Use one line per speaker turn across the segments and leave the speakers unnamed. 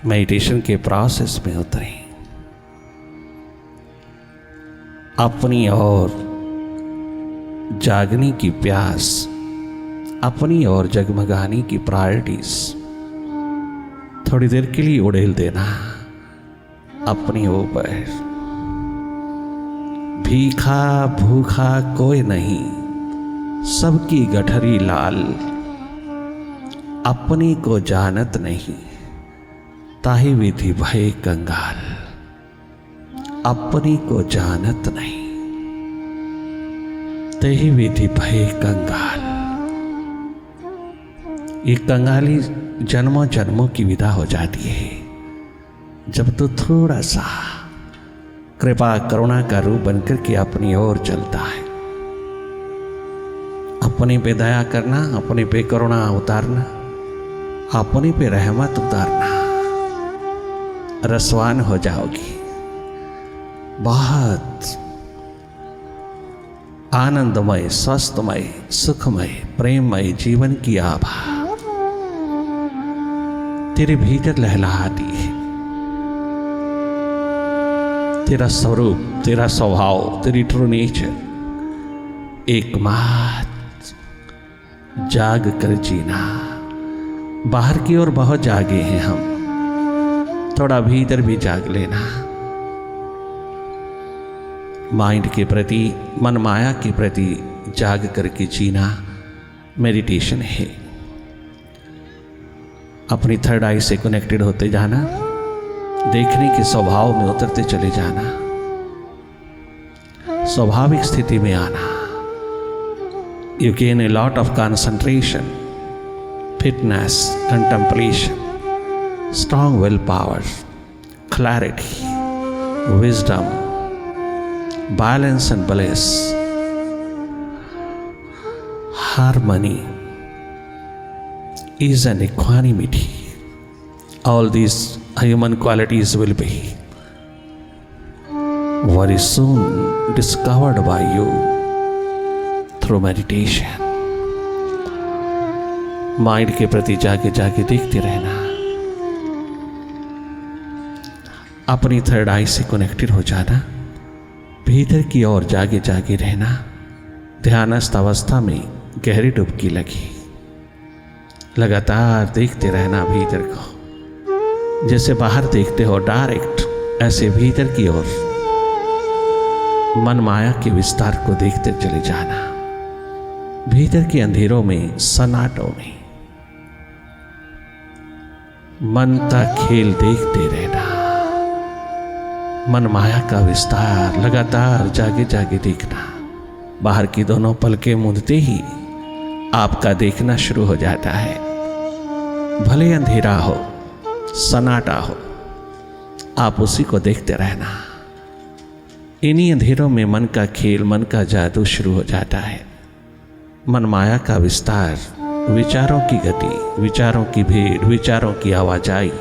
Meditation के process में उतरें, अपनी ओर जागने की प्यास, अपनी ओर जगमगाने की प्रायोरिटीज थोड़ी देर के लिए उड़ेल देना अपनी ऊपर। भीखा भूखा कोई नहीं, सबकी गठरी लाल, अपनी को जानत नहीं, ताहि विधि भय कंगाल। अपनी को जानत नहीं, तही विधि भय कंगाल। ये कंगाली जन्मों जन्मों की विदा हो जाती है जब तो थोड़ा सा कृपा करुणा का रूप बनकर के अपनी ओर चलता है। अपने पे दया करना, अपने पे करुणा उतारना, अपने पे रहमत उतारना, रसवान हो जाओगी। बहुत आनंदमय, स्वस्थमय, सुखमय, प्रेममय जीवन की आभा तेरे भीतर लहलहाती है। तेरा स्वरूप, तेरा स्वभाव, तेरी ट्रू नेचर एकमात्र जाग कर जीना। बाहर की ओर बहुत जागे हैं हम, थोड़ा भीतर भी जाग लेना। माइंड के प्रति, मन माया के प्रति जाग करके जीना मेडिटेशन है। अपनी थर्ड आई से कनेक्टेड होते जाना, देखने के स्वभाव में उतरते चले जाना, स्वाभाविक स्थिति में आना। You gain a lot of concentration, fitness, contemplation, strong will power, clarity, wisdom, balance and bliss, harmony, ease and equanimity. All these human qualities will be very soon discovered by you through meditation. Mind के प्रति जाके जाके देखते रहना, अपनी third आई से connected हो जाना, भीतर की ओर जागे जागे रहना। ध्यानस्थ अवस्था में गहरी डुबकी लगी, लगातार देखते रहना भीतर को। जैसे बाहर देखते हो डायरेक्ट, ऐसे भीतर की ओर मन माया के विस्तार को देखते चले जाना। भीतर के अंधेरों में, सन्नाटों में मन का खेल देखते रहना। मन माया का विस्तार लगातार जागे जागे देखना। बाहर की दोनों पलकें मूंदते ही आपका देखना शुरू हो जाता है। भले अंधेरा हो, सन्नाटा हो, आप उसी को देखते रहना। इन्हीं अंधेरों में मन का खेल, मन का जादू शुरू हो जाता है। मन माया का विस्तार, विचारों की गति, विचारों की भीड़, विचारों की आवाजाही,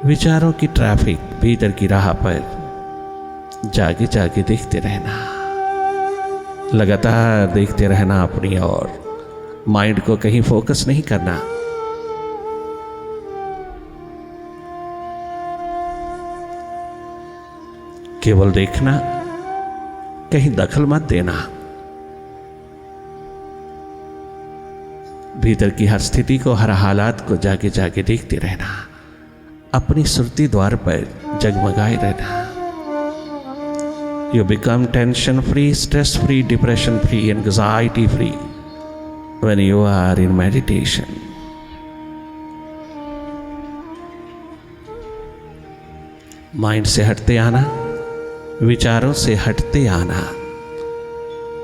विचारों की ट्रैफिक, भीतर की राह पर जागे जागे देखते रहना। लगातार देखते रहना अपनी ओर। माइंड को कहीं फोकस नहीं करना। केवल देखना, कहीं दखल मत देना। भीतर की हर स्थिति को, हर हालात को जागे जागे देखते रहना। अपनी सुरती द्वार पर जगमगाए रहना। You become tension free, stress free, depression free, anxiety free when you are in meditation. Mind से हटते आना, विचारों से हटते आना।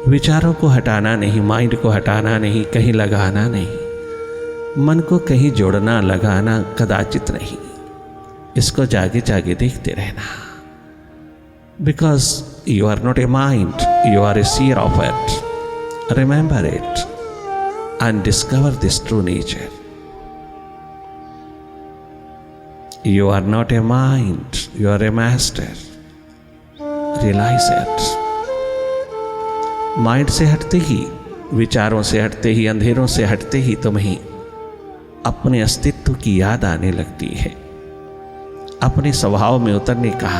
विचारों को हटाना नहीं, माइंड को हटाना नहीं, कहीं लगाना नहीं, मन को कहीं जोड़ना लगाना कदाचित नहीं। इसको जागे जागे देखते रहना। Because you are not a mind, you are a seer of it. Remember it and discover this true nature. You are not a mind, you are a master. Realize it. Mind से हटते ही, विचारों से हटते ही, अंधेरों से हटते ही तुम्हें अपने अस्तित्व की याद आने लगती है। अपने स्वभाव में उतरने का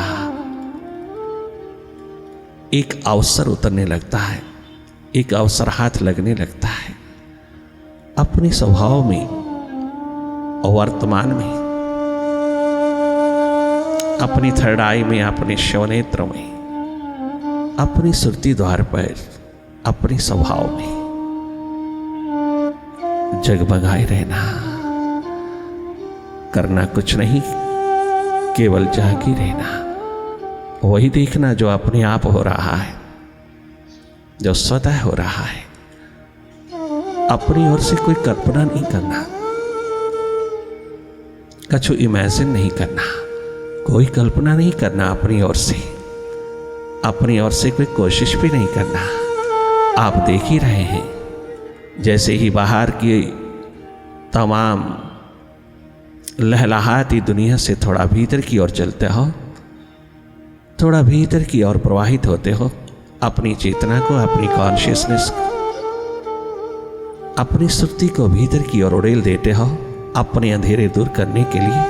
एक अवसर उतरने लगता है, एक अवसर हाथ लगने लगता है। अपने स्वभाव में और वर्तमान में, अपनी थर्ड आई में, अपने शिवनेत्र में, अपनी सुरती द्वार पर, अपने स्वभाव में जगमगाए रहना, करना कुछ नहीं, केवल जागी रहना, वही देखना जो अपने आप हो रहा है, जो स्वतः हो रहा है। अपनी ओर से कोई कल्पना नहीं करना, कछु इमेजिन नहीं करना, कोई कल्पना नहीं करना अपनी ओर से, अपनी ओर से कोई कोशिश भी नहीं करना। आप देख ही रहे हैं, जैसे ही बाहर की तमाम लहलहाती दुनिया से थोड़ा भीतर की ओर चलते हो, थोड़ा भीतर की ओर प्रवाहित होते हो, अपनी चेतना को, अपनी कॉन्शियसनेस को, अपनी सुर्ती को भीतर की ओर उड़ेल देते हो अपने अंधेरे दूर करने के लिए।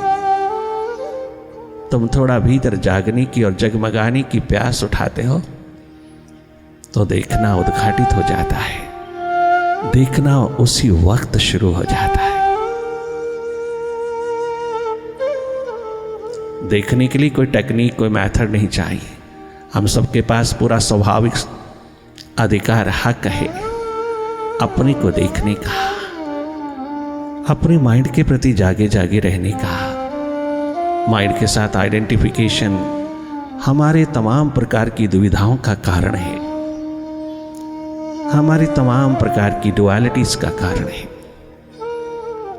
तुम थोड़ा भीतर जागने की और जगमगाने की प्यास उठाते हो तो देखना उद्घाटित हो जाता है, देखना उसी वक्त शुरू हो जाता है। देखने के लिए कोई टेक्निक, कोई मेथड नहीं चाहिए। हम सबके पास पूरा स्वाभाविक अधिकार, हक है अपने को देखने का, अपने माइंड के प्रति जागे जागे रहने का। माइंड के साथ आइडेंटिफिकेशन हमारे तमाम प्रकार की दुविधाओं का कारण है, हमारी तमाम प्रकार की डुअलिटीज का कारण है।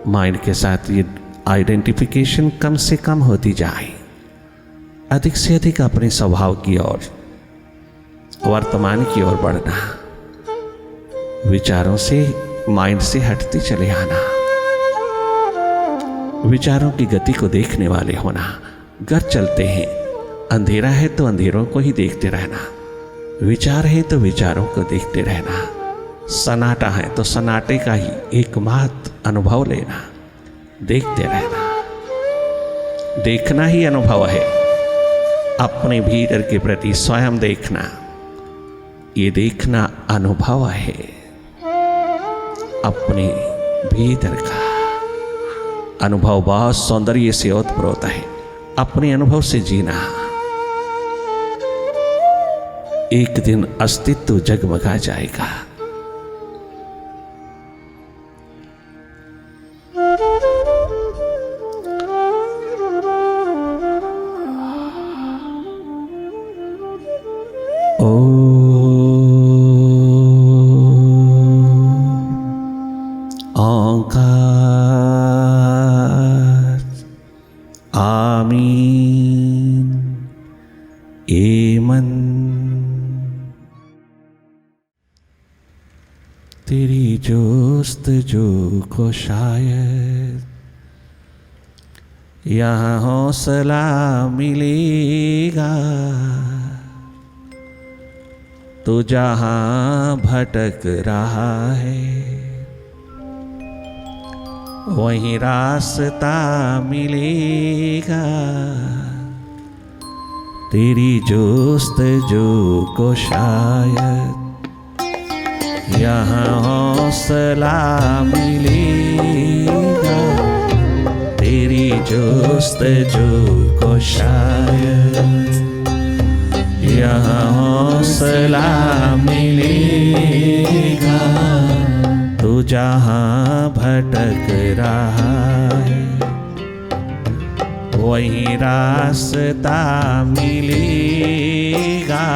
माइंड के साथ ये आइडेंटिफिकेशन कम से कम होती जाए, अधिक से अधिक अपने स्वभाव की ओर, वर्तमान की ओर बढ़ना, विचारों से, माइंड से हटते चले आना, विचारों की गति को देखने वाले होना। घर चलते हैं, अंधेरा है तो अंधेरों को ही देखते रहना, विचार है तो विचारों को देखते रहना, सन्नाटा है तो सन्नाटे का ही एकमात्र अनुभव लेना, देखते रहना। देखना ही अनुभव है, अपने भीतर के प्रति स्वयं देखना, ये देखना अनुभव है। अपने भीतर का अनुभव बहुत सौंदर्य से ओतप्रोत है। अपने अनुभव से जीना, एक दिन अस्तित्व जगमगा जाएगा। तेरी जोस्तजू को शायद यहाँ हौसला मिलेगा, तू जहाँ भटक रहा है वहीं रास्ता मिलेगा। तेरी जोस्तजू को शायद यहाँ हौसला मिलेगा, तेरी जोस्तजू को शायद यहाँ हौसला मिलेगा। तू जहाँ भटक रहा है वहीं रास्ता मिलेगा।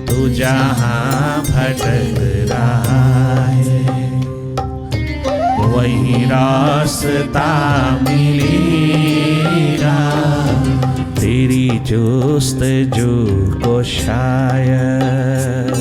तू जहाँ भटक रहा है वहीं रास्ता मिलेगा। तेरी जोस्तजू को शायद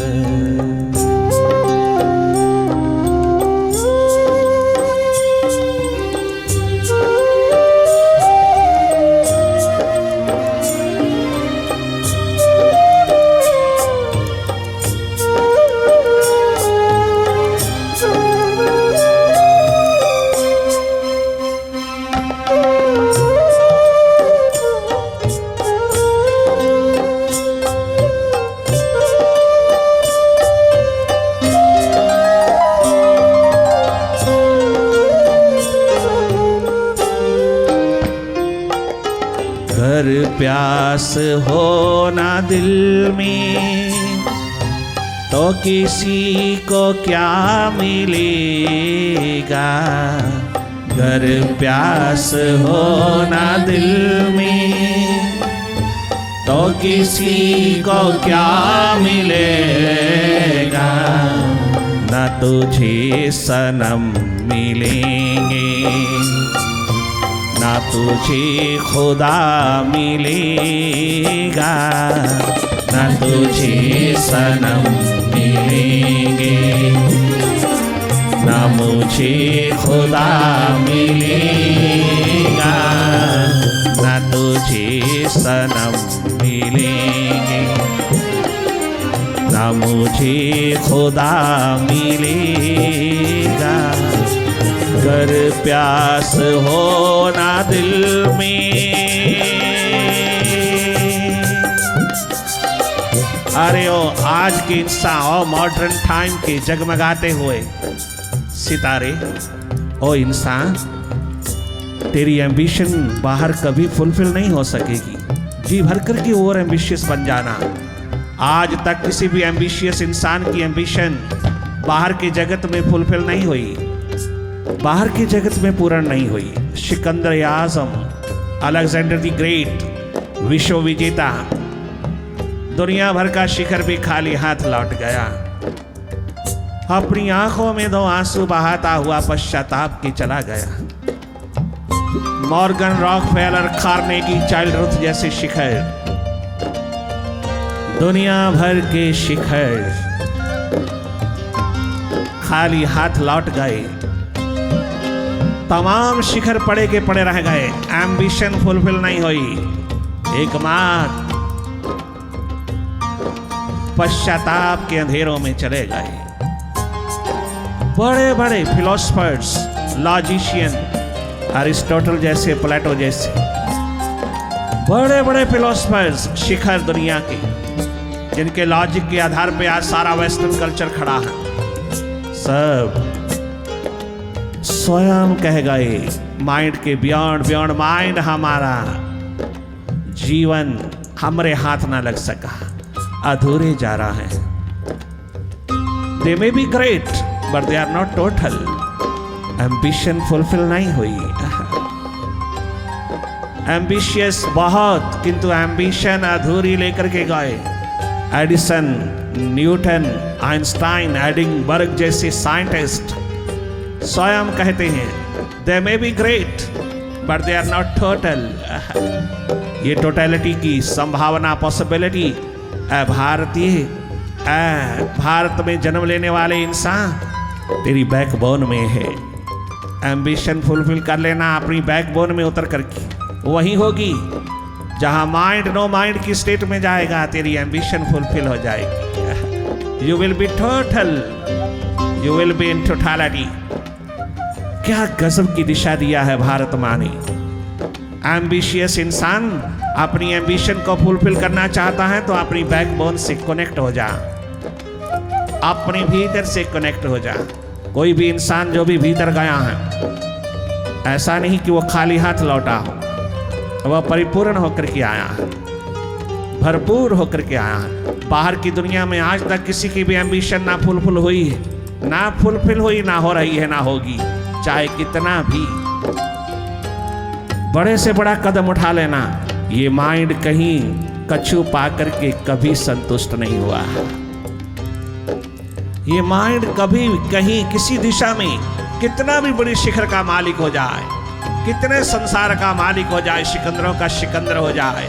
घर प्यास हो ना दिल में तो किसी को क्या मिलेगा। घर प्यास हो ना दिल में तो किसी को क्या मिलेगा। न तुझे सनम मिलेंगे ना तुझे खुदा मिलेगा। ना तुझे सनम मिलेंगे ना मुझे खुदा मिलेगा। ना तुझे सनम मिलेंगे ना मुझे खुदा मिलेगा। घर प्यास हो ना दिल में। अरे ओ आज के इंसान और मॉडर्न टाइम के जगमगाते हुए सितारे, ओ इंसान तेरी एम्बिशन बाहर कभी फुलफिल नहीं हो सकेगी। जी भर कर के और एम्बिशियस बन जाना। आज तक किसी भी एम्बिशियस इंसान की एम्बिशन बाहर के जगत में फुलफिल नहीं हुई, बाहर की जगत में पूर्ण नहीं हुई। सिकंदर आजम, अलेक्जेंडर द ग्रेट, विश्व विजेता, दुनिया भर का शिखर भी खाली हाथ लौट गया। अपनी आंखों में 2 आंसू बहाता हुआ पश्चाताप के चला गया। मॉर्गन, रॉकफेलर, कार्नेगी, चाइल्डरुथ जैसे शिखर, दुनिया भर के शिखर खाली हाथ लौट गए। तमाम शिखर पड़े के पड़े रह गए। एम्बिशन फुलफिल नहीं हुई। एकमात्र पश्चाताप के अंधेरों में चले गए। बड़े बड़े फिलोसफर्स, लॉजिशियन, अरिस्टोटल जैसे, प्लेटो जैसे बड़े बड़े फिलोसफर्स, शिखर दुनिया के, जिनके लॉजिक के आधार पे आज सारा वेस्टर्न कल्चर खड़ा है, सब स्वयं कह गए माइंड के बियॉन्ड माइंड हमारा जीवन हमारे हाथ ना लग सका, अधूरे जा रहा है। They may be great but they are not total. Ambition fulfil नहीं हुई। एम्बिशियस बहुत, किंतु एम्बिशन अधूरी लेकर के गए। एडिसन, न्यूटन, आइंस्टाइन, एडिनबर्ग जैसे साइंटिस्ट स्वयं कहते हैं they may be great but they are not total. ये टोटलिटी की संभावना, पॉसिबिलिटी भारतीय, भारत में जन्म लेने वाले इंसान तेरी बैकबोन में है। एम्बिशन फुलफिल कर लेना अपनी बैकबोन में उतर करके, वही होगी जहां माइंड नो माइंड की स्टेट में जाएगा, तेरी एम्बिशन फुलफिल हो जाएगी। You will be total, you will be in totality. क्या गजब की दिशा दिया है भारत माँ ने। एम्बिशियस इंसान अपनी एम्बिशन को फुलफिल करना चाहता है तो अपनी बैकबोन से कनेक्ट हो जा, अपने भीतर से कनेक्ट हो जा। कोई भी इंसान जो भी भीतर गया है, ऐसा नहीं कि वो खाली हाथ लौटा हो, वह परिपूर्ण होकर के आया है, भरपूर होकर के आया है। बाहर की दुनिया में आज तक किसी की भी एम्बिशन ना फुलफिल हुई है, ना फुलफिल हुई, ना हो रही है, ना होगी। चाहे कितना भी बड़े से बड़ा कदम उठा लेना, ये माइंड कहीं कछु पा करके कभी संतुष्ट नहीं हुआ है। ये माइंड कभी कहीं किसी दिशा में कितना भी बड़ी शिखर का मालिक हो जाए, कितने संसार का मालिक हो जाए, सिकंदरों का सिकंदर हो जाए,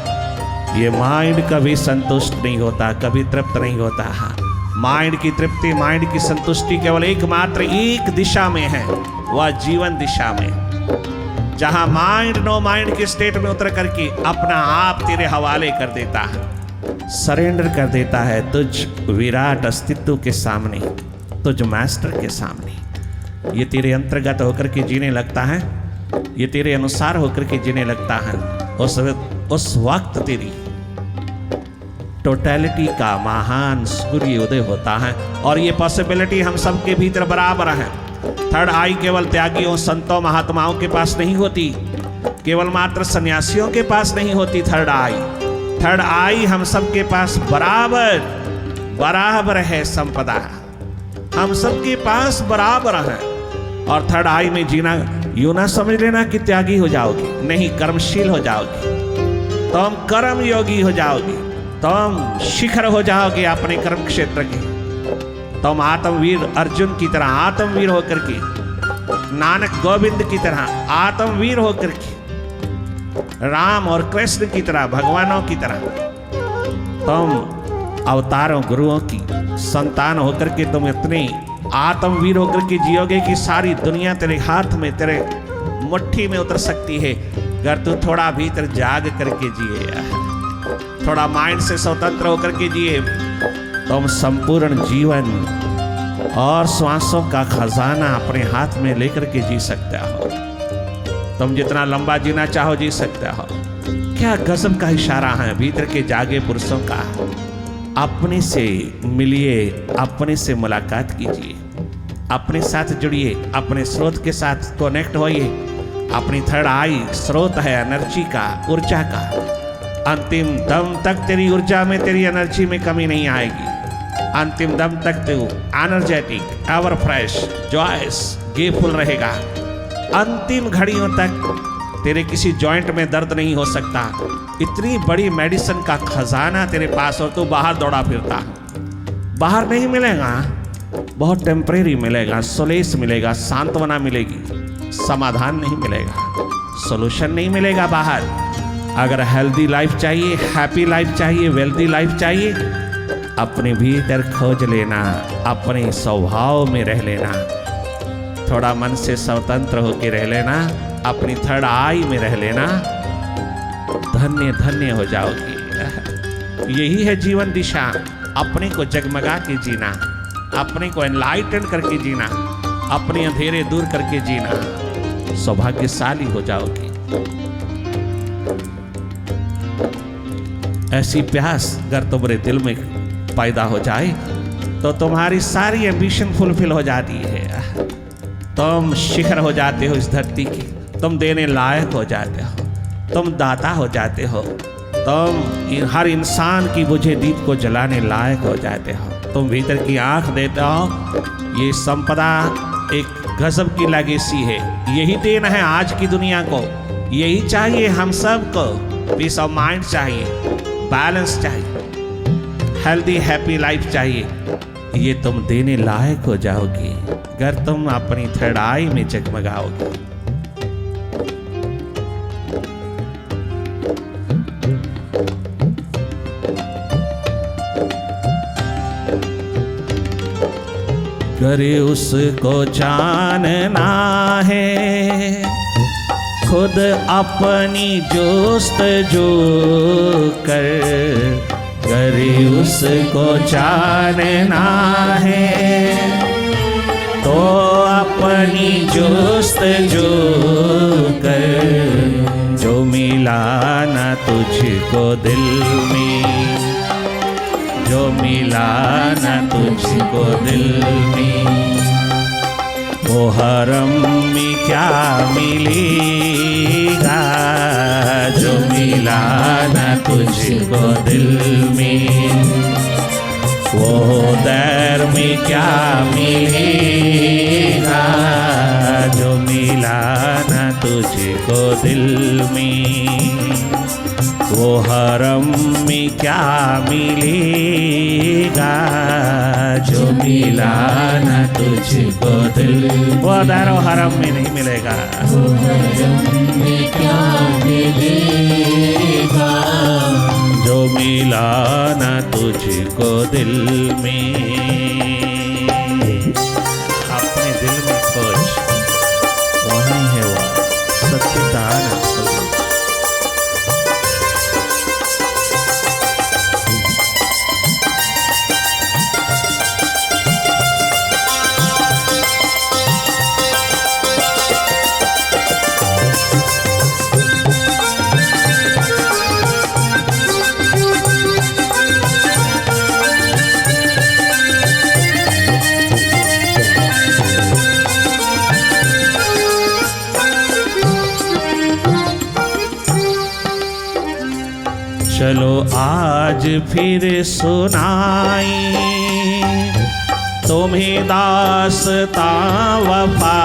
ये माइंड कभी संतुष्ट नहीं होता, कभी तृप्त नहीं होता है। माइंड की तृप्ति, माइंड की संतुष्टि केवल एकमात्र एक दिशा में है, वह जीवन दिशा में, जहां माइंड नो माइंड के स्टेट में उतर करके अपना आप तेरे हवाले कर देता है, सरेंडर कर देता है तुझ विराट अस्तित्व के सामने, तुझ मास्टर के सामने। ये तेरे अंतर्गत होकर के जीने लगता है, ये तेरे अनुसार होकर के जीने लगता है। उस वक्त तेरी टोटलिटी का महान सूर्य उदय होता है। और ये पॉसिबिलिटी हम सबके भीतर बराबर है। थर्ड आई केवल त्यागियों, संतों, महात्माओं के पास नहीं होती। केवल मात्र सन्यासियों के पास नहीं होती थर्ड आई। थर्ड आई हम सबके पास बराबर बराबर है संपदा, हम सबके पास बराबर है। और थर्ड आई में जीना यूं ना समझ लेना कि त्यागी हो जाओगे, नहीं, कर्मशील हो जाओगे, तुम कर्म योगी हो जाओगे, तुम शिखर हो जाओगे अपने कर्म क्षेत्र के। तुम आत्मवीर अर्जुन की तरह आत्मवीर होकर के, नानक गोविंद की तरह आत्मवीर होकर के, राम और कृष्ण की तरह, भगवानों की तरह तुम अवतारों गुरुओं की संतान होकर के तुम इतने आत्मवीर होकर के जियोगे कि सारी दुनिया तेरे हाथ में, तेरे मुट्ठी में उतर सकती है अगर तू थोड़ा भीतर जाग करके जिए, थोड़ा माइंड से स्वतंत्र होकर के जिए। तुम संपूर्ण जीवन और श्वासों का खजाना अपने हाथ में लेकर के जी सकते हो। तुम जितना लंबा जीना चाहो जी सकते हो। क्या गजब का इशारा है भीतर के जागे पुरुषों का। अपने से मिलिए, अपने से मुलाकात कीजिए, अपने साथ जुड़िए, अपने स्रोत के साथ कनेक्ट होइए। अपनी थर्ड आई स्रोत है एनर्जी का, ऊर्जा का। अंतिम दम तक तेरी ऊर्जा में, तेरी एनर्जी में कमी नहीं आएगी। अंतिम दम तक तू एनर्जेटिक, एवर फ्रेश, जॉयस, गेफुल रहेगा। अंतिम घड़ियों तक तेरे किसी जॉइंट में दर्द नहीं हो सकता। इतनी बड़ी मेडिसिन का खजाना तेरे पास और तू बाहर दौड़ा फिरता। बाहर नहीं मिलेगा, बहुत टेम्परेरी मिलेगा, सोलेस मिलेगा, सांत्वना मिलेगी, समाधान नहीं मिलेगा, सॉल्यूशन नहीं मिलेगा बाहर। अगर हेल्दी लाइफ चाहिए, हैप्पी लाइफ चाहिए, वेल्दी लाइफ चाहिए, अपने भीतर खोज लेना, अपने स्वभाव में रह लेना, थोड़ा मन से स्वतंत्र होकर रह लेना, अपनी थर्ड आई में रह लेना, धन्य धन्य हो जाओगी। यही है जीवन दिशा। अपने को जगमगा के जीना, अपने को एनलाइटन करके जीना, अपने अंधेरे दूर करके जीना, सौभाग्यशाली हो जाओगी। ऐसी प्यास अगर तुम्हारे दिल में पैदा हो जाए तो तुम्हारी सारी एम्बिशन फुलफिल हो जाती है। तुम शिखर हो जाते हो इस धरती की, तुम देने लायक हो जाते हो, तुम दाता हो जाते हो, तुम हर इंसान की बुझे दीप को जलाने लायक हो जाते हो, तुम भीतर की आंख देते हो। ये संपदा एक गजब की लेगेसी है। यही देना है आज की दुनिया को, यही चाहिए हम सब को। पीस ऑफ माइंड चाहिए, बैलेंस चाहिए, हेल्दी हैप्पी लाइफ चाहिए। ये तुम देने लायक हो जाओगी अगर तुम अपनी थर्ड आई में जगमगाओगे। करे उसको जानना है, खुद अपनी जोस्तजू कर। करे उसको जानना है तो अपनी जोस्तजू कर। जो मिला ना तुझको दिल में, जो मिला ना तुझको दिल में, वो हरम में क्या मिलेगा। जो मिला ना तुझको दिल में, वो दर में क्या मिलेगा। जो मिला ना तुझको दिल में, वो हरम में क्या मिलेगा। जो मिला ना तुझको दिल, वो दारो हरम में नहीं मिलेगा। वो हरम में क्या मिलेगा। जो मिला ना तुझको दिल में, अपने दिल में खोज, वहीं है वो सच्चिदानंद। चलो आज फिर सुनाई तुम्हें दास्तां वफा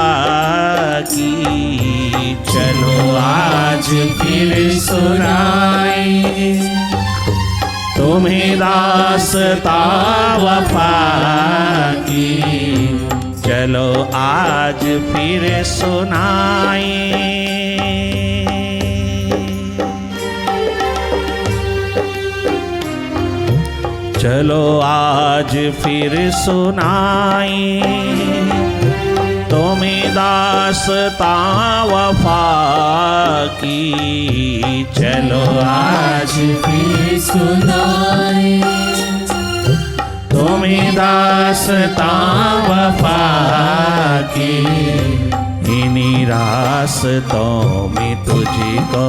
की। चलो आज फिर सुनाई तुम्हें दास्तां वफा की। चलो आज फिर सुनाई। चलो आज फिर सुनाई तुम्हें दास्तां वफा की। चलो आज
फिर सुनाई
तुम्हें दास्तां वफा की। इन्हीं रास्तों में तुझको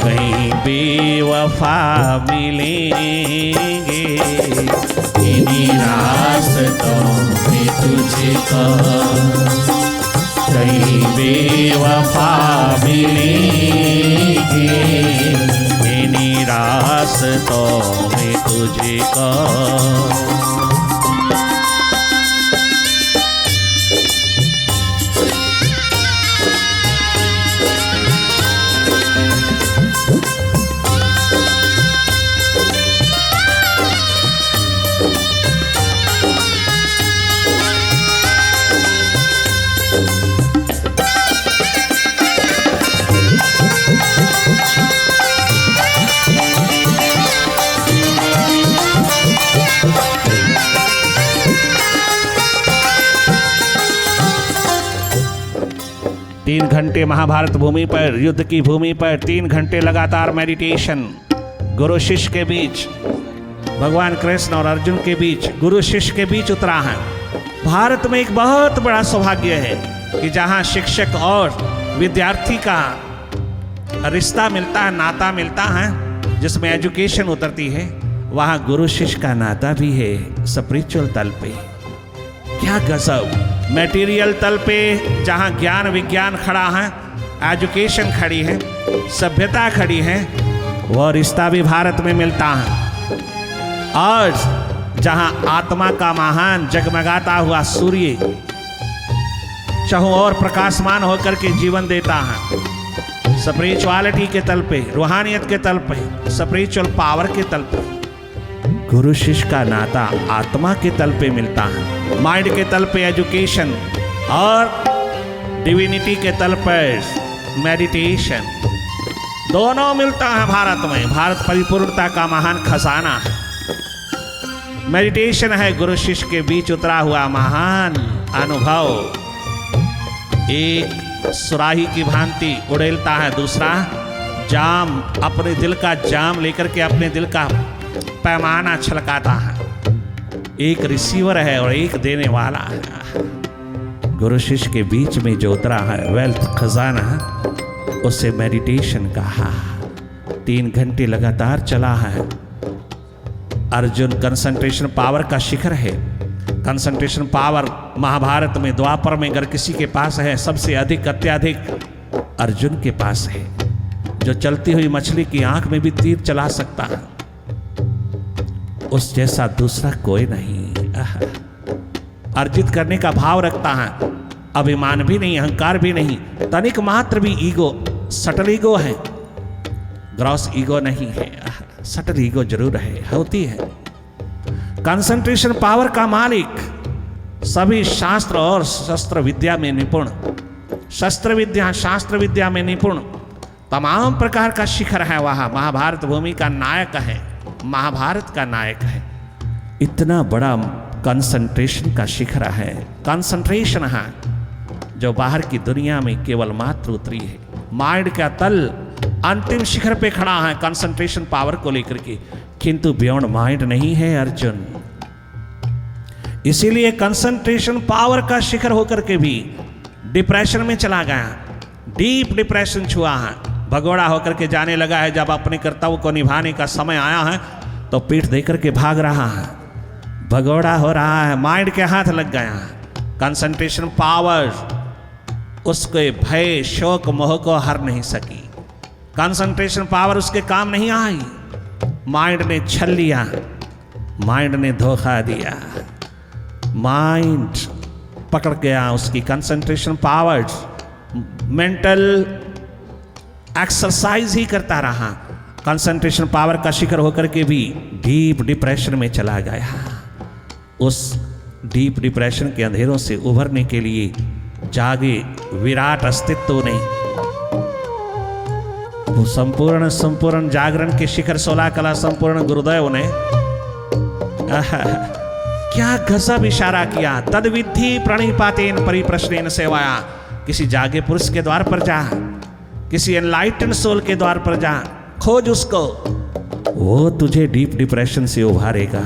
कहीं बेवफा मिलेंगे। इन्हीं रास्तों में तुझको कहीं बेवफा मिलेंगे। इन्हीं रास्तों में तुझको तीन घंटे महाभारत भूमि पर, युद्ध की भूमि पर 3 घंटे लगातार मेडिटेशन गुरु शिष्य के बीच, भगवान कृष्ण और अर्जुन के बीच, गुरु शिष्य के बीच उतरा है। भारत में एक बहुत बड़ा सौभाग्य है कि जहाँ शिक्षक और विद्यार्थी का रिश्ता मिलता है, नाता मिलता है, जिसमें एजुकेशन उतरती है, वहाँ गुरु शिष्य का नाता भी है स्पिरिचुअल तल पे। क्या गजब! मटेरियल तल पे जहाँ ज्ञान विज्ञान खड़ा है, एजुकेशन खड़ी है, सभ्यता खड़ी है, वह रिश्ता भी भारत में मिलता है। और जहाँ आत्मा का महान जगमगाता हुआ सूर्य चाहों और प्रकाशमान होकर के जीवन देता है, स्पिरिचुअलिटी के तल पे, रूहानियत के तल पे, स्पिरिचुअल पावर के तल पे गुरु शिष्य का नाता आत्मा के तल पे मिलता है। माइंड के तल पे एजुकेशन और डिविनिटी के तल पर मेडिटेशन, दोनों मिलता है भारत में। भारत परिपूर्णता का महान खजाना है। मेडिटेशन है गुरु शिष्य के बीच उतरा हुआ महान अनुभव। एक सुराही की भांति उड़ेलता है, दूसरा जाम, अपने दिल का जाम लेकर के अपने दिल का पैमाना छलकाता है। एक रिसीवर है और एक देने वाला है। गुरु शिष्य के बीच में जो उतरा है वेल्थ खजाना, उसे मेडिटेशन कहा। 3 घंटे लगातार चला है। अर्जुन कंसंट्रेशन पावर का शिखर है। कंसंट्रेशन पावर महाभारत में, द्वापर में अगर किसी के पास है, सबसे अधिक अत्याधिक अर्जुन के पास है, जो चलती हुई मछली की आंख में भी तीर चला सकता है। उस जैसा दूसरा कोई नहीं। अर्जित करने का भाव रखता है, अभिमान भी नहीं, अहंकार भी नहीं, तनिक मात्र भी ईगो, सटल ईगो है, ग्रॉस ईगो नहीं है। सटल ईगो जरूर है, होती है। कंसंट्रेशन पावर का मालिक, सभी शास्त्र और शस्त्र विद्या में निपुण, शस्त्र विद्या शास्त्र विद्या में निपुण, तमाम प्रकार का शिखर है वहाँ। महाभारत भूमि का नायक है, महाभारत का नायक है। इतना बड़ा कंसंट्रेशन का शिखर है, कंसंट्रेशन है, जो बाहर की दुनिया में केवल मात्र उतरी है। माइंड का तल अंतिम शिखर पे खड़ा है कंसंट्रेशन पावर को लेकर के, किंतु बियॉन्ड माइंड नहीं है अर्जुन। इसीलिए कंसंट्रेशन पावर का शिखर होकर के भी डिप्रेशन में चला गया, डीप डिप्रेशन छुआ है, भगोड़ा होकर के जाने लगा है। जब अपने कर्तव्य को निभाने का समय आया है तो पीठ देकर के भाग रहा है, भगोड़ा हो रहा है, माइंड के हाथ लग गया है। कंसंट्रेशन पावर उसके भय शोक मोह को हर नहीं सकी। कंसंट्रेशन पावर उसके काम नहीं आई। माइंड ने छल लिया, माइंड ने धोखा दिया, माइंड पकड़ गया उसकी कंसंट्रेशन पावर। मेंटल एक्सरसाइज ही करता रहा, कंसंट्रेशन पावर का शिकार होकर के भी डीप डिप्रेशन में चला गया। उस डीप डिप्रेशन के अंधेरों से उभरने के लिए जागे विराट अस्तित्व ने, वो संपूर्ण जागरण के शिखर 16 कला संपूर्ण गुरुदेव ने क्या गजब इशारा किया। तद्विधि प्रणिपातेन परिप्रश्नेन सेवाया। किसी जागे पुरुष के द्वार पर जा, किसी एनलाइटन सोल के द्वार पर जा, खोज उसको, वो तुझे डीप डिप्रेशन से उभारेगा।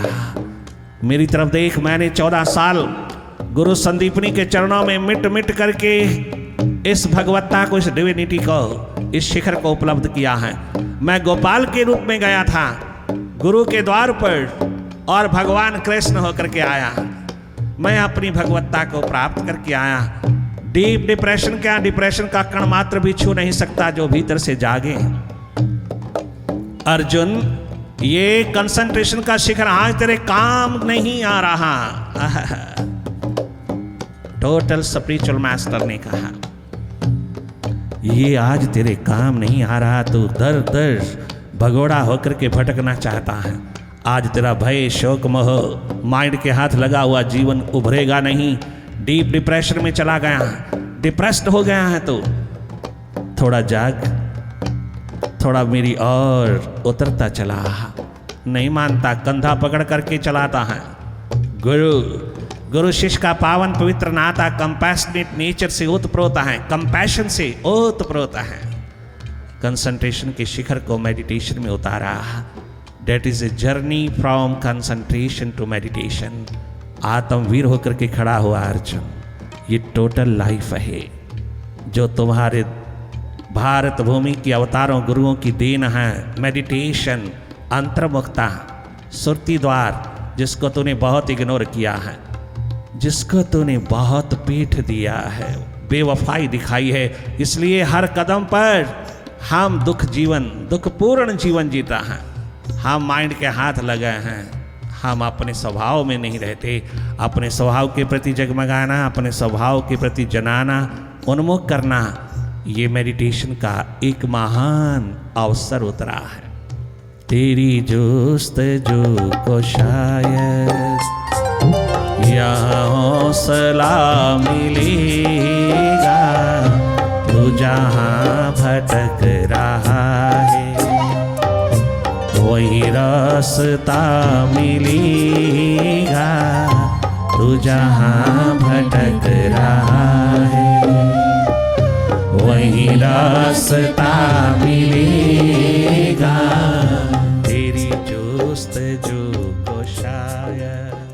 मेरी तरफ देख, मैंने 14 साल गुरु संदीपनी के चरणों में मिट मिट करके इस भगवत्ता को, इस डिविनिटी को, इस शिखर को उपलब्ध किया है। मैं गोपाल के रूप में गया था गुरु के द्वार पर और भगवान कृष्ण होकर के आया। मैं अपनी भगवत्ता को प्राप्त करके आया। डीप डिप्रेशन क्या, डिप्रेशन का कण मात्र भी छू नहीं सकता जो भीतर से जागे। अर्जुन, ये कंसंट्रेशन का शिखर आज तेरे काम नहीं आ रहा। टोटल स्पिरिचुअल मास्टर ने कहा, ये आज तेरे काम नहीं आ रहा। तो दर दर भगोड़ा होकर के भटकना चाहता है। आज तेरा भय, शोक, मोह, माइंड के हाथ लगा हुआ जीवन उभरेगा नहीं। डीप डिप्रेशन में चला गया, डिप्रेस्ड हो गया है। तो थोड़ा जाग, थोड़ा मेरी ओर उतरता चला। नहीं मानता, कंधा पकड़ करके चलाता है। गुरु शिष्य का पावन पवित्र नाता कंपैशनेट नेचर से ओतप्रोत है, कंपैशन से ओतप्रोत है। कंसंट्रेशन के शिखर को मेडिटेशन में उतारा। That is a journey from concentration to meditation. आत्मवीर होकर के खड़ा हुआ अर्जुन। ये टोटल लाइफ है जो तुम्हारे भारत भूमि की अवतारों गुरुओं की देन है। मेडिटेशन, अंतर्मुखता, सुरती द्वार, जिसको तूने बहुत इग्नोर किया है, जिसको तूने बहुत पीठ दिया है, बेवफाई दिखाई है। इसलिए हर कदम पर हम दुखपूर्ण जीवन जीता है। हम माइंड के हाथ लगे हैं। हम अपने स्वभाव में नहीं रहते। अपने स्वभाव के प्रति जगमगाना, अपने स्वभाव के प्रति जनाना, उन्मुख करना, ये मेडिटेशन का एक महान अवसर उतरा है। तेरी जोस्तजू को शायद यहाँ हौसला मिलेगा। तू जहाँ भटक रहा है वही रास्ता मिलेगा। तू जहाँ भटक रहा है वही रास्ता मिलेगा। तेरी जोस्तजू को शायद